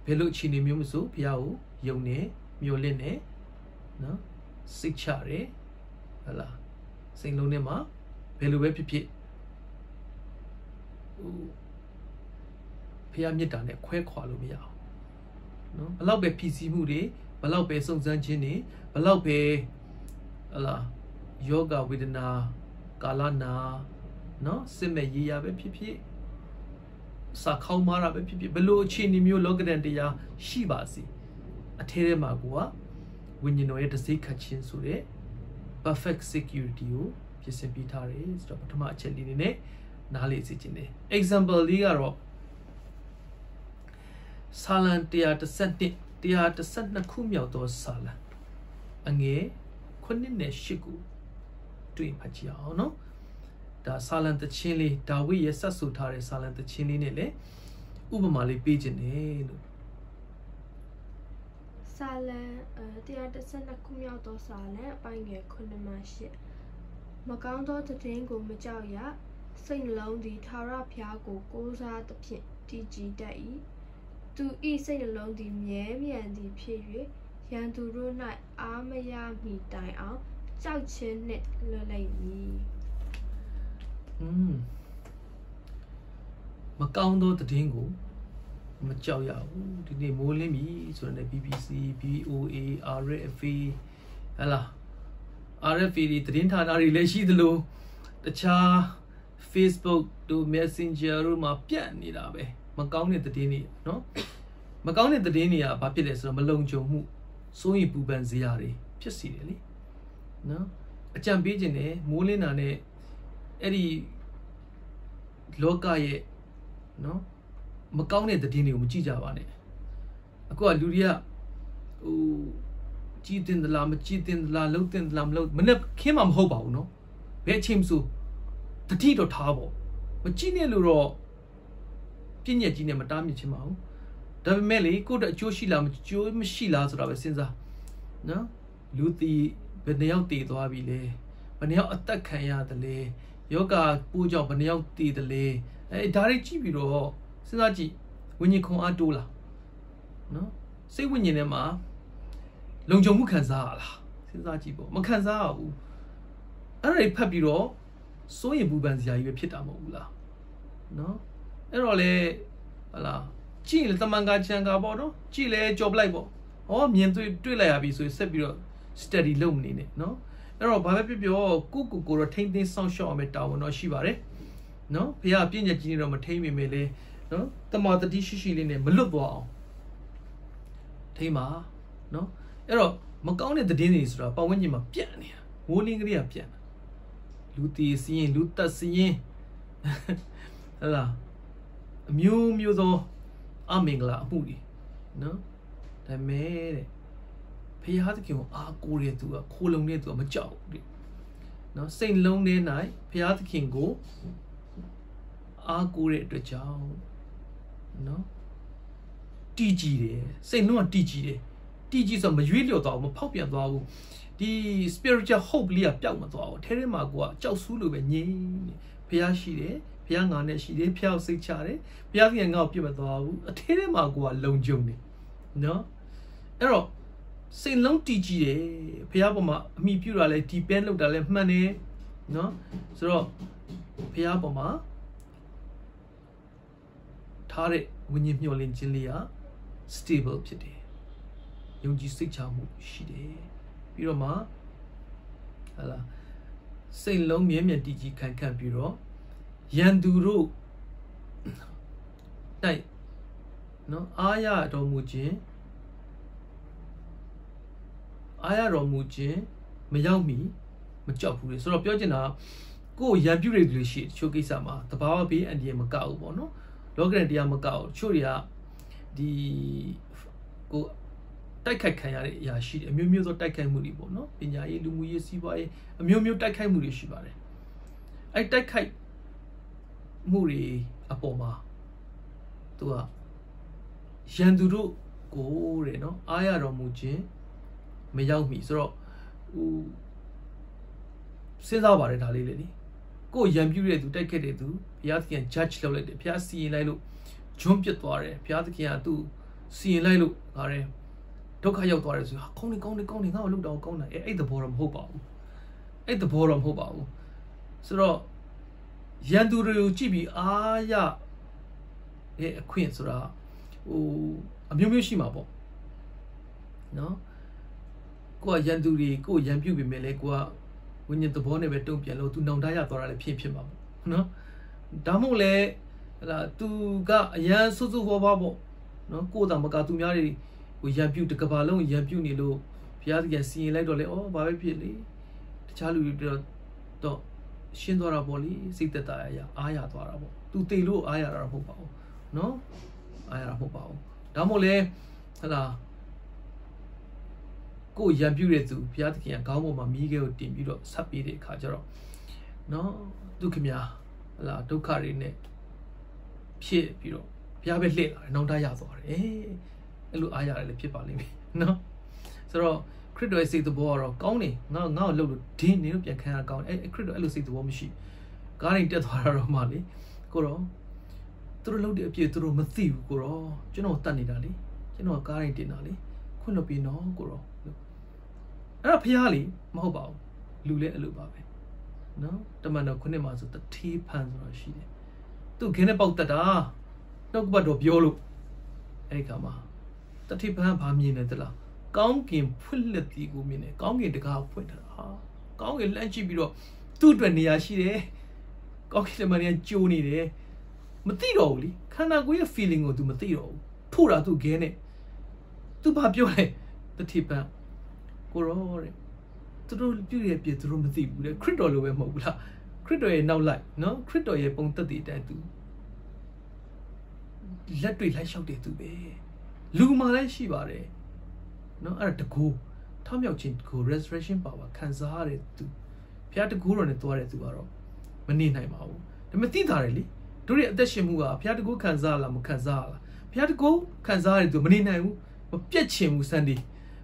ဘယ်လိုအခြေအနေမျိုးမဆိုဘုရားကိုယုံနေမျှော်လင့်နေနော်စိတ်ချတယ်ဟလာစိတ်လုံးထဲမှာဘယ်လိုပဲဖြစ်ဖြစ်ဘုရားမြတ်တာနဲ့ခွဲခွာလို့မရအောင်နော်ဘလောက်ပဲဖြည့်ဆည်းမှုတွေဘလောက်ပဲစုံစမ်းခြင်းတွေဘလောက်ပဲဟလာယောဂဝေဒနာကာလနာနော်စစ်မဲ့ရေးရပဲဖြစ်ဖြစ်စာခေါင်းမာတာပဲဖြစ်ဖြစ်ဘလို့အခြေအနေမျိုးလောကဒဏ်တရားရှိပါစေအထဲထဲမှာကိုကဝိညာဉ်တော်ရဲ့တစိတ်ခတ်ခြင်းဆိုတဲ့ perfect security ကိုပြင်ဆင်ပေးထားတယ်ဆိုတော့ပထမအချက်လေးနဲ့နားလေစေချင်တယ် example လေးကတော့ဆာလံ112ခုမြောက်သောဆာလံအငယ်9နဲ့10ကိုတွေ့မှကြည့်အောင်နော်ဒါဆာလံတခြင်းလေးဒါဝိရဲ့ဆက်ဆိုထားတဲ့ဆာလံတခြင်းလေးနဲ့လည်းဥပမာလေးပေးခြင်းတယ်လို့ဆာလံ112ခုမြောက်သောဆာလံအပိုင်းငယ်9မှ10မကောင်းသောသတင်းကိုမကြောက်ရစိတ်နှလုံးသည်ထာဝရဘုရားကိုကိုးစားသဖြင့်တည်ကြည်တတ်၏သူဤစိတ်နှလုံးသည်မြဲမြံသည်ဖြစ်၍ရန်သူတို့၌အားမရမီတိုင်အောင်ကြောက်ခြင်းနှင့်လွတ်လိမ့်မည်မကောင်းသောသတင်းကိုမကြောက်ရဘူးဒီနေ့မိုးလင်းပြီဆိုတော့ BBC VOA RFA ဟလာ RFA ဒီသတင်းဌာနတွေလည်းရှိသလိုတခြား Facebook တို့ Messenger တို့မှာပြန့်နေတာပဲမကောင်းတဲ့သတင်းတွေနော်မကောင်းတဲ့သတင်းတွေကဘာဖြစ်လဲဆိုတော့မလုံခြုံမှုစိုးရိမ်ပူပန်စရာတွေဖြစ်စီတယ်လေနော်အကြံပေးခြင်းနဲ့မိုးလင်းတာနဲ့အဲ့ဒီလောကရဲ့နော်မကောင်းတဲ့သတင်းတွေကိုမကြည့်ကြပါနဲ့အခုကလူတွေကဟိုကြည်တင်သလားမကြည်တင်သလားလှုပ်တင်သလားမလှုပ်မနဲ့ခင်းမှာမဟုတ်ပါဘူးနော်ဘယ်အချိန်ဆိုတတိတော့ထားပေါ့မကြည့်နဲ့လို့တော့ပြည့်ညက်ကြီးနဲ့မတားမြစ်ချင်ပါဘူးဒါပေမဲ့လေကိုယ့်အတွက်အကျိုးရှိလားမကျိုးမရှိလားဆိုတာပဲစဉ်းစားနော်လူတီဘယ်နှယောက်တည်သွားပြီလဲဘယ်နှယောက်အသက်ခံရတယ်လဲယောဂပိုးကြောင့်ဘယ်နှယောက်တည်တယ်လဲဒါတွေကြည့်ပြီးတော့စဉ်းစားကြည့်ဝိညာဉ်ခွန်အားတိုးလားနော်စိတ်ဝိညာဉ်ထဲမှာလုံခြုံမှုခံစားရလားစဉ်းစားကြည့်ပေါ့မခံစားရဘူးအဲ့ဒါတွေဖတ်ပြီးတော့စိုးရင်ပူပန်စရာကြီးပဲဖြစ်တာမဟုတ်ဘူးလားနော်အဲ့တော့လေဟလာကြည့်လေတမန်ကချန်ကပေါ့နော်ကြည့်လေကြော်ပလိုက်ပေါ့ဟောမြင်တွေ့လိုက်ရပြီဆိုရင်ဆက်ပြီးတော့ study လုပ်မနေနဲ့နော်အဲ့တော့ဘာပဲပြောကိုတော့ထိမ့်သိမ်းစောင့်ရှောက်အောင်ပဲတာဝန်တော့ရှိပါတယ်နော်ဘုရားပြည့်ညက်ကြီးနေတော့မထိမ့်မိမယ်လေ နော်တမာတတိရှိရှိလေးနဲ့မလွတ်သွားအောင်ထိမှာနော်အဲ့တော့မကောင်းတဲ့သတင်းတွေဆိုတာပတ်ဝန်းကျင်မှာပြန့်နေတာမိုးလင်းကလေးကပြန့်လူတီစီရင်လူတက်စီရင်ဟဲ့လားအမျိုးမျိုးသောအမင်္ဂလာအမှုတွေနော်ဒါမဲ့တဲ့ဖရာသခင်ကိုအားကိုးတဲ့သူကခိုးလုံတဲ့သူကမကြောက်ဘူးတဲ့နော်စိတ်လုံးထဲ၌ဖရာသခင်ကိုအားကိုးတဲ့အတွက်ကြောင့်နော်တည်ကြည်တယ်စိတ်လုံးကတည်ကြည်တယ်တည်ကြည်ဆိုမရွေးလျော့သွားဘူးမဖောက်ပြန်သွားဘူးဒီ spiritual hope လေးကပျောက်မသွားဘူးထဲထဲမှာကိုကကြောက်ဆူးလို့ပဲငြိမ်နေဖရာရှိတယ်ဖရာငါနဲ့ရှိတယ်ဖရာကိုစိတ်ချတယ်ဖရာကငါ့ကိုပြစ်မသွားဘူးအထဲထဲမှာကိုကလုံခြုံနေနော်အဲ့တော့စိတ်လုံးတည်ကြည်တယ်ဖရာပေါ်မှာအမိပြုတာလဲ depend လုပ်တာလဲမှန်တယ်နော်ဆိုတော့ဖရာပေါ်မှာထားတဲ့ဝိညာဉ်မျှော်လင့်ခြင်းလေးက stable ဖြစ်တယ်ယုံကြည်စိတ်ချမှုရှိတယ်ပြီးတော့မှဟာလာစိတ်လုံးမြဲမြံတည်ကြည်ခိုင်ခန့်ပြီးတော့ရန်သူတို့တိုက်နော်အားရတော်မူခြင်းမရောက်မီမကြောက်ဘူးလေဆိုတော့ပြောချင်တာကိုယ်ရန်ပြုတဲ့သူတွေရှိတချို့ကိစ္စမှာတဘာဝဘေးအန္တရာယ်မကောက်ဘူးပေါ့နော်လောကရန်တရားမကောက်တချို့တွေကဒီကိုတိုက်ခိုက်ခံရတဲ့အရာရှိတယ်အမျိုးမျိုးသောတိုက်ခိုက်မှုတွေပေါ့နော်ပညာရေးလူမှုရေးစီးပွားရေးအမျိုးမျိုးတိုက်ခိုက်မှုတွေရှိပါတယ်အဲ့တိုက်ခိုက်မှုတွေအပေါ်မှာသူကရန်သူတို့ကိုတဲ့နော်အားရတော်မူခြင်းမရောက်မီဆိုတော့ဟိုစဉ်းစားပါတယ်ဒါလေးလေကိုရန်ပြုတဲ့သူတိုက်ခဲ့တဲ့သူဘုရားသခင် judge လုပ်လိုက်တယ်ဘုရားစီရင်လိုက်လို့ဂျွန်းပြစ်သွားတယ်ဘုရားသခင်ကသူ့စီရင်လိုက်လို့ဟာတယ်ဒုက္ခရောက်သွားတယ်ဆိုကောင်းနေငါ့ကိုလှုပ်တော့ကောင်းတယ်အဲ့သဘောတော့မဟုတ်ပါဘူးဆိုတော့ရန်သူတွေကိုကြည့်ပြီးအားရတဲ့အခွင့်ဆိုတာဟိုအမျိုးမျိုးရှိမှာပေါ့နော်ကိုကရန်သူတွေကိုရန်ပြုတ်ပြီမဲ့လေကိုကဝိညာဉ်သဘောနဲ့ပဲတုံ့ပြန်လို့သူနောင်တရသွားတာလည်းဖြစ်မှာပေါ့နော်ဒါမှမဟုတ်လေဟလာသူကအရန်စွတ်ဝါပေါ့နော်ကိုယ်တောင်မကသူများတွေကိုရန်ပြုတ်တကဘာလုံးရန်ပြုတ်နေလို့ဘုရားသခင်စီရင်လိုက်တော့လေဘာပဲဖြစ်လေတခြားလူတွေတော့ရှင်းသွားတာပေါ့လေစိတ်သက်သာရအားရသွားတာပေါ့သူတိတ်လို့အားရတာမဟုတ်ပါဘူးနော်အားရတာမဟုတ်ပါဘူးဒါမှမဟုတ်လေဟလာကိုရံပြူတဲ့သူဘုရားသခင်ကခေါင်းပေါ်မှာမိခဲကိုတင်ပြီးတော့ဆက်ပေးတဲ့အခါကျတော့နော်သူခင်ဗျာဟလာဒုက္ခတွေနဲ့ဖြစ်ပြီးတော့ဘုရားပဲလှည့်လာတယ်နောင်တရသွားတယ်အဲ့လိုအားရတယ်လည်းဖြစ်ပါလိမ့်မယ်နော်ဆိုတော့ခရစ်တော်ရဲ့စိတ်သဘောကတော့ကောင်းတယ်ငါ့ကိုလှုပ်လို့ဒင်းနေလို့ပြန်ခံရကောင်းတယ်ခရစ်တော်အဲ့လိုစိတ်သဘောမရှိကားရင်တက်သွားတာတော့မှလေကိုတော့သူတို့လှုပ်တဲ့အပြည့်သူတို့မသိဘူးကိုတော့ကျွန်တော်တတ်နေတာလေကျွန်တော်ကားရင်တင်တာလေခွင့်လွှတ်ပြီးနော်ကိုတော့အဲ့တော့ဖျားလေမဟုတ်ပါဘူးလူလည်းအဲ့လိုပါပဲနော်တမန်တော်ခုနှစ်မှာဆိုတထေးဖန်ဆိုတာရှိတယ်သူခင်းနဲ့ပေါက်တတ်တာနှုတ်ကပတ်တော်ပြောလို့အဲ့ဒီခါမှာတထေးဖန်ဘာမြင်လဲတလားကောင်းကင်ဖွင့်လက်တီကိုမြင်တယ်ကောင်းကင်တကားဖွင့်ထားတာဟာကောင်းကင်လှမ်းကြည့်ပြီးတော့သူ့အတွက်နေရာရှိတယ်ကောင်းကင်တမန်ကကြိုးနေတယ်မသိတော့ဘူးလေခန္ဓာကိုယ်ရဲ့ feeling ကို तू မသိတော့ဘူးထို့တာသူခဲနဲ့ तू ဘာပြောလဲတထေးဖန်ကိုရောတဲ့သူတို့ပြုရပြသူတို့မသိဘူးတဲ့ခရစ်တော်လိုပဲမဟုတ်ဘူးလားခရစ်တော်ရဲ့နောက်လိုက်နော်ခရစ်တော်ရဲ့ပုံသက်တည်တဲ့သူလက်တွေလိုက်လျှောက်တဲ့သူပဲလူမှလည်းရှိပါတယ်နော်အဲ့ဒါတကူထောက်မြောက်ခြင်းကို resurrection power ခံစားရတဲ့သူဘုရားတကူတော်နဲ့တွားတဲ့သူကတော့မနေနိုင်ပါဘူးဒါပေမဲ့သိတာတယ်လေတို့ရဲ့အသက်ရှင်မှုကဘုရားတကူခံစားလားမခံစားလားဘုရားတကူခံစားရတဲ့သူမနေနိုင်ဘူးမပြတ်ချင်ဘူးစံဒီ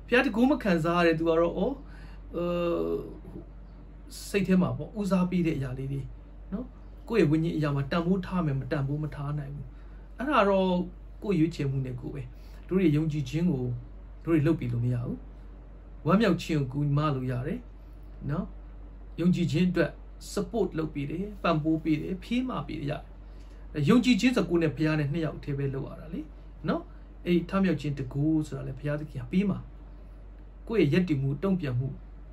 ဘုရားတကူမခံစားရတဲ့သူကတော့စိတ်ထဲမှာပေါ့ဦးစားပေးတဲ့အရာလေးတွေနော်ကိုယ့်ရဲ့ဝိညာဉ်အရာမှာတန်ဖိုးထားမယ်မတန်ဖိုးမထားနိုင်ဘူးအဲ့ဒါတော့ကိုယ့်ရွေးချယ်မှုနဲ့ကိုယ်ပဲတို့တွေယုံကြည်ခြင်းကိုတို့တွေလုပ်ပြီးလို့မရဘူးဝမ်းမြောက်ခြင်းကိုကူမလို့ရတယ်နော်ယုံကြည်ခြင်းအတွက် support လုပ်ပြီးတယ်ပံ့ပိုးပြီးတယ်ဖေးမပြီးတယ်ရတယ်ယုံကြည်ခြင်းစကူနဲ့ဘုရားနဲ့နှစ်ယောက်တည်းပဲလုပ်ရတာလေနော်အဲ့ထမြောက်ခြင်းတကူဆိုတာလေဘုရားသခင်ပေးမှာကိုယ့်ရဲ့ယက်တည်မှုတုံ့ပြန်မှု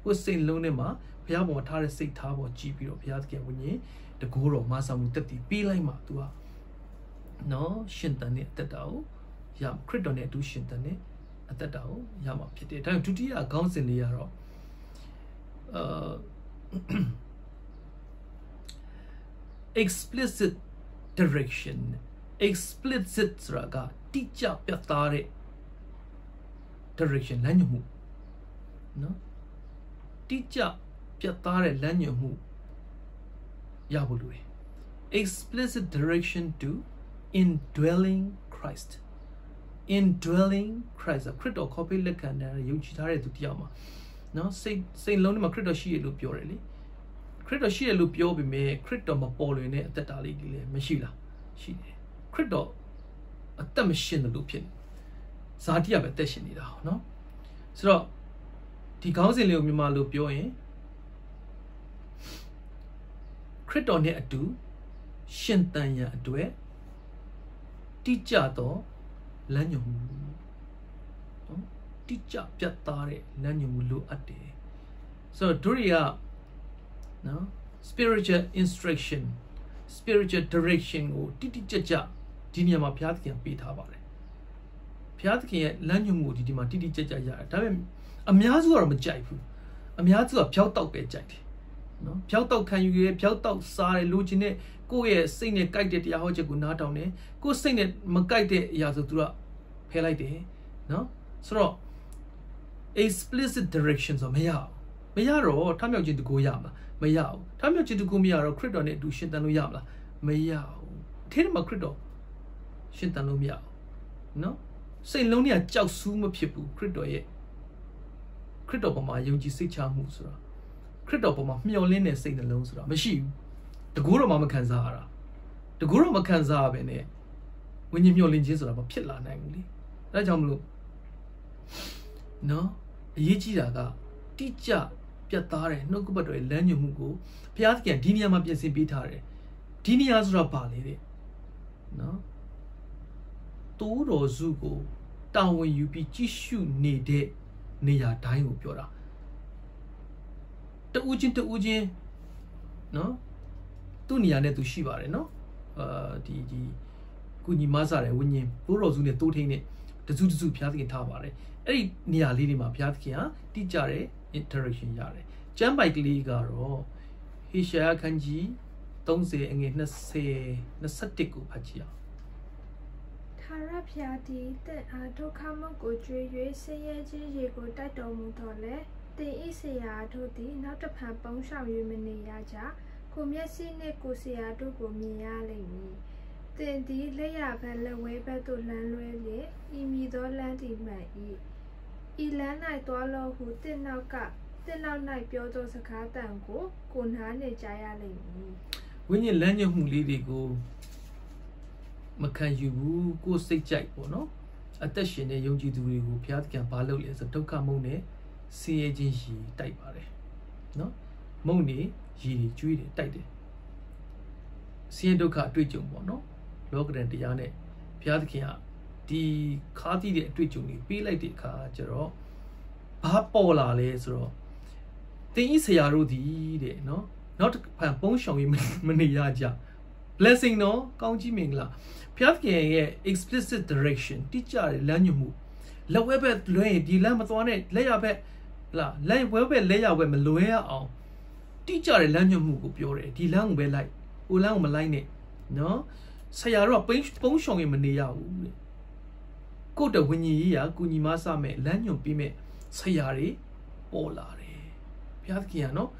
ကိုယ်စိတ်လုံးထဲမှာဘုရားပေါ်ထားတဲ့စိတ်ထားပေါ်ကြည့်ပြီးတော့ဘုရားသခင်ဝိညာဉ်တကူတော်မဆာမှုတက်တည်ပေးလိုက်မှ तू က no shintane atao yam credone do shintane atao yama pite time tutia accounts in the yaro explicit direction explicit raga teacher pyatare direction lanyamu no teacher pyatare lanyamu yabulu explicit direction to indwelling Christ indwelling Christ a crit or copy lekana yujitare to tiama no say lonely ma crit or she lu pure really crit or she lu pure be me crit or ma polo in it that ali machila she crit or a tam machine the lupin satia betation no so the council mima lu pure in crit on it do shintanya dwe teacher to lanyu teacher pyatare lanyu lu ate so duria no spiritual instruction spiritual direction ko titi chacha di niya ma phya thkin pi tha bare phya thkin ye lanyu mu di ma titi chacha ya da pe amya su ro ma jai pu amya su ga phyaw taw pe jai de no phyaw taw khan yu ye phyaw taw sa de lu chin neကိုယ့်ရဲ့စိတ်နဲ့ကြိုက်တဲ့တရားဟောချက်ကိုနားထောင်တယ်ကိုယ်စိတ်နဲ့မကြိုက်တဲ့အရာဆိုသူကဖယ်လိုက်တယ်နော်ဆိုတော့ explicit direction ဆိုမရတော့ထမြောက်ခြင်းတကူရမလားမရဘူးထမြောက်ခြင်းတကူမရတော့ခရစ်တော်နဲ့အတူရှင်သန်လို့ရမလားမရဘူးအထင်းမှာခရစ်တော်ရှင်သန်လို့မရဘူးနော်စိတ်လုံးနဲ့ကြောက်ဆူးမဖြစ်ဘူးခရစ်တော်ပေါ်မှာယုံကြည်စိတ်ချမှုဆိုတာခရစ်တော်ပေါ်မှာမျှော်လင့်တဲ့စိတ်နှလုံးဆိုတာမရှိဘူးတကူတော့မှမခံစားရတာတကူတော့မခံစားရပဲနဲ့ဝိညာဉ်မျှော်လင့်ခြင်းဆိုတာမဖြစ်လာနိုင်ဘူးလေအဲဒါကြောင့်မလို့နော်အရေးကြီးတာကတိကျပြတ်သားတဲ့နှုတ်ကပတ်တော်ရဲ့လမ်းညွှန်မှုကိုဘုရားသခင်ဒီနေရာမှာပြင်ဆင်ပေးထားတယ်ဒီနေရာဆိုတာဘာလဲတဲ့နော်တိုးတော်စုကိုတာဝန်ယူပြီးကြည့်ရှုနေတဲ့နေရာတိုင်းကိုပြောတာတူးချင်းနော်သူ့နေရာနဲ့သူရှိပါတယ်နော်ဒီကုညီမဆတဲ့ဝိညာဉ်ဘိုးတော်စုနဲ့တိုးထိန်နဲ့တစုဘုရားသခင်ထားပါတယ်အဲ့ဒီနေရာလေးတွေမှာဘုရားသခင်ဟာတိကျတဲ့ interaction ရတယ်ကျမ်းပိုက်ကလေးကတော့ဟေရှာယခန်းကြီး30အငယ်21ကိုဖတ်ကြည့်အောင်ထာဝရဘုရားသည်တင့်အားဒုက္ခမုတ်ကိုကြွေး၍ဆင်းရဲခြင်းရေကိုတိုက်တော်မူတော်လဲတင်ဤဆရာတို့သည်နောက်တစ်ဖန်ပုံရှောင်၍မနေရကြကိုမျက်စိနှင့်ကိုဆရာတို့ကိုမြင်ရလိမ့်မည်တင်သည်လက်ရဘက်လက်ဝဲဘက်သို့လမ်းလွဲလျက်ဤမည်သောလမ်းသည်မှန်၏ဤလမ်း၌တွားလို့ဟုတင့်နောက်၌ပြောသောစကားတန်ကိုနားနှင့်ကြားရလိမ့်မည်ဝိညာဉ်လမ်းညွှန်မှုလေးတွေကိုမခံယူဘူးကိုယ်စိတ်ကြိုက်ပေါ့နော်အသက်ရှင်တဲ့ယုံကြည်သူတွေကိုဘုရားသခင်ဘာလုပ်လဲဆိုဒုက္ခမုံနဲ့ဆင်းရဲခြင်းရှိတိုက်ပါတယ်နော်မုံနေရည်တွေကျွေးတယ်တိုက်တယ်ဆင်းရဲဒုက္ခအတွေ့အကြုံပေါ့နော်လောကဓာတ်တရားနဲ့ဘုရားသခင်ကဒီခါးသီးတဲ့အတွေ့အကြုံတွေပေးလိုက်တဲ့အခါကျတော့ဘာပေါ်လာလဲဆိုတော့တင်ဤဆရာတို့ဒီတဲ့နော်နောက်တစ်ဖန်ပုံးရှောင်ရင်မနေရကြ blessing နော်ကောင်းကြီးမင်္ဂလာဘုရားသခင်ရဲ့ explicit direction တိကျတဲ့လမ်းညွှန်မှုလက်ဝဲဘက်လွှဲရင်ဒီလမ်းမသွားနဲ့လက်ရဘက်လားလက်ဝဲဘက်လက်ရဘက်မလွှဲရအောင်တိကျတဲ့လမ်းညွှန်မှုကိုပြောတယ်ဒီလမ်းကိုပဲလိုက်ဟိုလမ်းကိုမလိုက်နဲ့နော်ဆရာတို့ကပုံးရှောင်ရင်မနေရဘူးတဲ့ကိုယ့်တဝိညာဉ်ကြီးကကုညီမဆမဲ့လမ်းညွှန်ပြီးမဲ့ဆရာတွေပေါ်လာတယ်ဘုရားသခင်ကနော်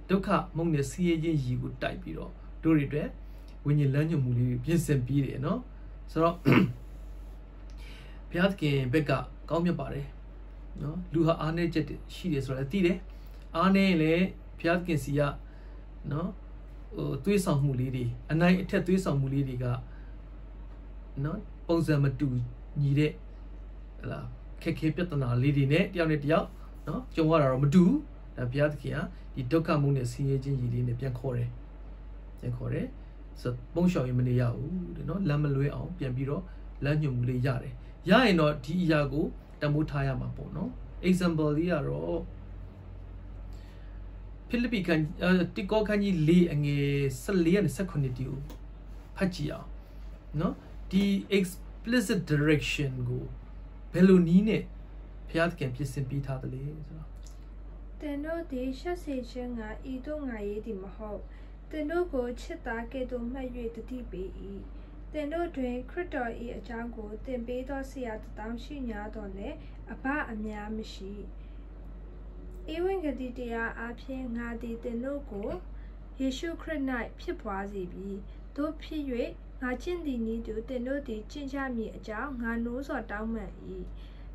ဒုက္ခမုံနဲ့ဆင်းရဲခြင်းရည်ကိုတိုက်ပြီးတော့တို့တွေအတွက်ဝိညာဉ်လမ်းညွှန်မှုလေးပြင်ဆင်ပြီးတယ်နော်ဆိုတော့ဘုရားသခင်ဘက်ကကောင်းမြတ်ပါတယ်နော်လူဟာအားနည်းချက်ရှိတယ်ဆိုတော့သိတယ်အားနည်းရင်လည်းဘုရားသခင်စီကနော်သွေးဆောင်မှုလေးတွေအနိုင်အထက်သွေးဆောင်မှုလေးတွေကနော်ပုံစံမတူညီတဲ့ဟလာခက်ခဲပြဿနာလေးတွေနဲ့တယောက်နဲ့တယောက်နော်ကြုံရတာတော့မတူဘူးဒါဘုရားသခင်ကဒီဒုက္ခမှုနဲ့ဆင်းရဲခြင်းရည်လေးနဲ့ပြန်ခေါ်တယ်ဆိုပုံရှောင်ရင်မနေရဘူးတဲ့နော်လမ်းမလွဲအောင်ပြန်ပြီးတော့လမ်းညွှန်မှုလေးရတယ်ရရင်တော့ဒီအရာကိုတမိုးထားရမှာပေါ့နော် example လေးကတော့ဖိလိပ္ပိခန်းတိကောခန်းကြီး4အငယ်14နဲ့18တီကိုဖတ်ကြည့်အောင်နော် the explicit direction go Bellonine Piat can piss and beat out the lays. The no de Shassanga, Idonga Yedi Maho. The no go chita get on my way to TBE. The no drink critter e a jungle, then bait or see at the down she yard on there, about a mere machine. Even a DDR appearing ngadi the no go, Yeshu crenite pipwazi be, do period, Nachin di nidu, the no de ginger me a jam, I knows or down my e.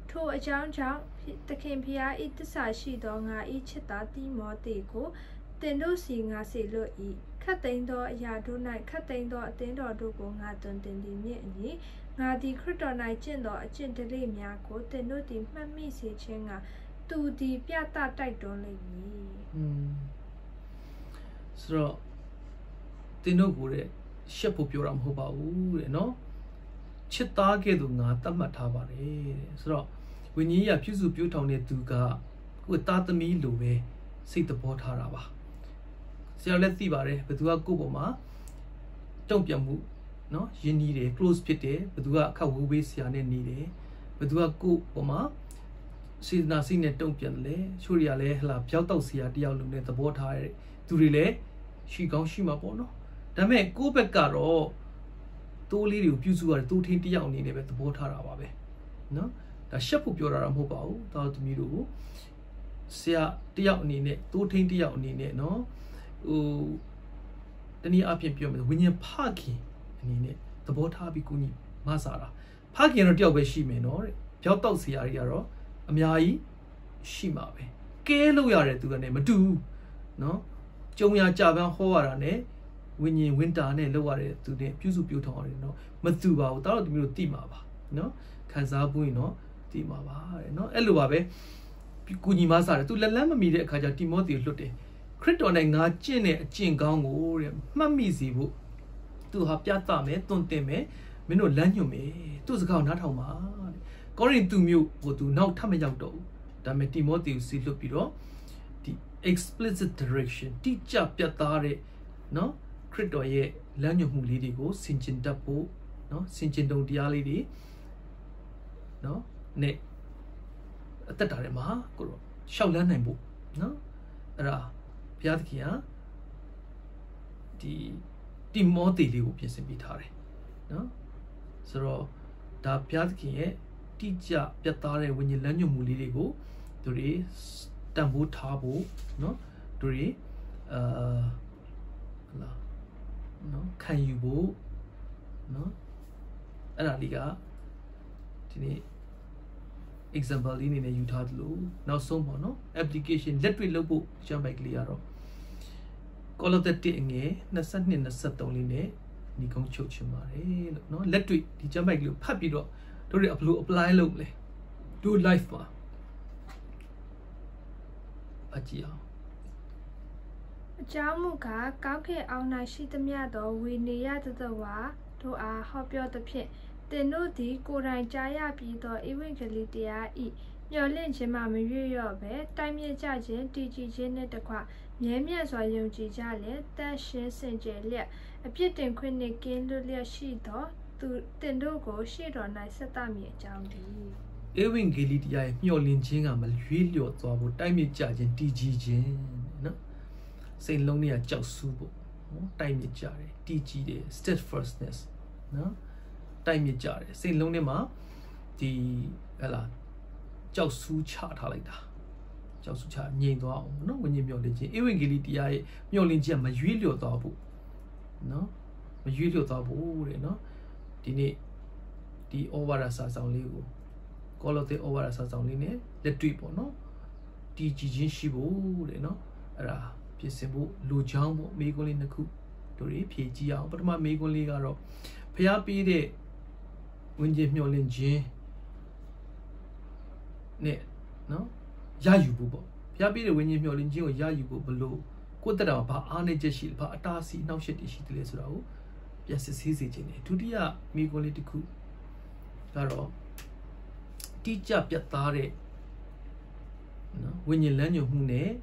To a jam, the campia eat the sashi dong, I each that the more they go, the no seeing I say lo e. Cutting door yadu night, cutting door at the door do go ngaton than the near ngadi critter night gender a gently miako, the no de mammy say chenga. To the piata tight only me. So, they no good. Ship up your amhoba, no? Chita get dunga, tamatavare. So, when ye accuse of beauty on it to ga, with that me luwe, say the port haraba. So let's see bare, but do a goboma. Don't be a move, no? You need a close pity, but do a cow waste yan need, but do a goboma. She's not seen it don't be Surya la Piautosia dialum the boat high to relay. She gone shima bono. The man go back caro. Two little puzu are 2 tinty young in the boat harabe. No, the ship of your aramobao, thought miru. Sia diagnine, 2 tinty young in it, no. Then you up in pyramid when you're parking in it. The boat habicuni masara. Parking a deal where she may know. Piautosia yaro. Amyai Shimabe. Kelo yare to the name of two. No? Jomia Javan Hoarane, when you winter and lower to the Puzu Buton, no? Matuba without the Timaba. No? Kazabuino, Timaba, no? Eluabe, Picuni Masara to the Lama Media Kaja Timothy Lute. Criton and not Jene, Jingang or Mamizibu. To have Yatame, don't teme, Mino Lanume, to the count not how much. According to me, what do now Tamayaudo, Dameti motive silopiro, the explicit direction, teach up Yatare, no, Critoye, Lanyo Mulidigo, Sinchin Dapo, no, Sinchin Don Dialidi, no, ne Tatarema, Shaulanembo, no, Ra, Piatkia, the motive of Piesibitare, no, so da Piatkia. Teacher Piatare when you learn your muligo, to Tambu Tabo, no, to no, can you go, no, Analiga, example in a Utah law, now so mono, application, let me lobo, jump by Gliaro. Call of the thing, Nasan in the Satoline, Nikon Chochimare, no, let me jump by Glue, Papiro. To apply locally. Do life ma. Achia. Jamuka, Kauke Auna Shitamiado, we near the wa, to our hop your the pit. The no di, Goran Jaya Pido, eventually dia e. Your lynch, mamma, your bed, time ye judge, DG Janet the qua, Yemias or young Jale, that she sent Jalia. A pit and queen again, Lulia Shito. Tendogo, she don't I set a me jounty. Ewing Gilidia, your lynching, I'm a real to about time judge and DG, no? Saint Lonia Jausubo, time jare, DG, steadfastness, no? Time jare, Saint Lonema, the Ella Jausu chart like that. Jausu chart, no, when you're lynching. Ewing Gilidia, your lynching, my real to no? My real to no? The over as a sound legal. Call of the over as a sound line, the trip or no? DG Shibu, no? Ra, Piesibu, Lujambo, Megolin the coop, to PG out, but my Megoli are Piapi de Winjamolin J. Ne, no? Yayubu. Piapi the Winjamolin J or Yayubu below. Quote that about Anne Jeshil, but Atasi, now shit is she to less row. Yes, it's easy, Jenny. To the Megoli to coop. Caro. Teach up Yatare. When you learn your hune,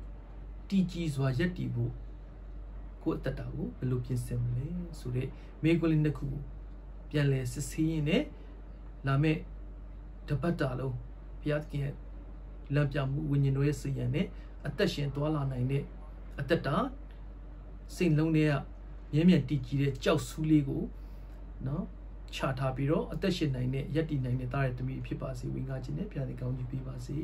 teaches was yetibu. Quote that out, the looking assembly, so they Megol in the cool. ပြန်လဲစစ်ဆေးရင်လည်းလာမဲ့တပတ်တာလုံးဘုရားသခင်ရဲ့လမ်းပြမှုဝိညာဉ်တော်ရဲ့စီရင်နဲ့အသက်ရှင်သွားလာနိုင်တဲ့အသက်တာစိတ်လုံးတွေကမြဲမြံတည်ကြည်တဲ့ကြောက်ဆူးလေးကိုနော်ချထားပြီးတော့အသက်ရှင်နိုင်တဲ့ယက်တည်နိုင်တဲ့သားရဲ့သမီးဖြစ်ပါစေဝိငါခြင်းနဲ့ပြန်လည်ကောင်းချီးပေးပါစေ